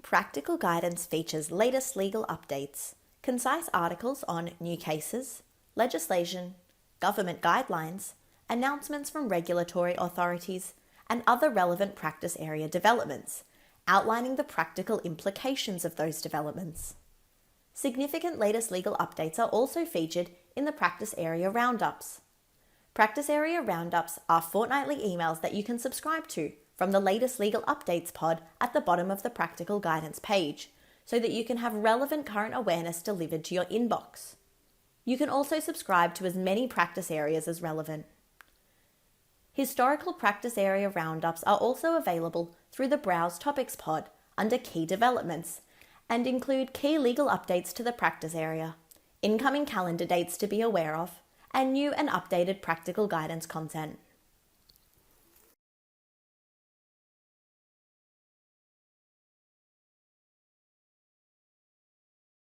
Practical Guidance features latest legal updates, concise articles on new cases, legislation, government guidelines, announcements from regulatory authorities, and other relevant practice area developments, outlining the practical implications of those developments. Significant latest legal updates are also featured in the Practice Area Roundups. Practice Area Roundups are fortnightly emails that you can subscribe to from the latest legal updates pod at the bottom of the Practical Guidance page, so that you can have relevant current awareness delivered to your inbox. You can also subscribe to as many practice areas as relevant. Historical practice area roundups are also available through the Browse Topics pod under Key Developments and include key legal updates to the practice area, incoming calendar dates to be aware of, and new and updated practical guidance content.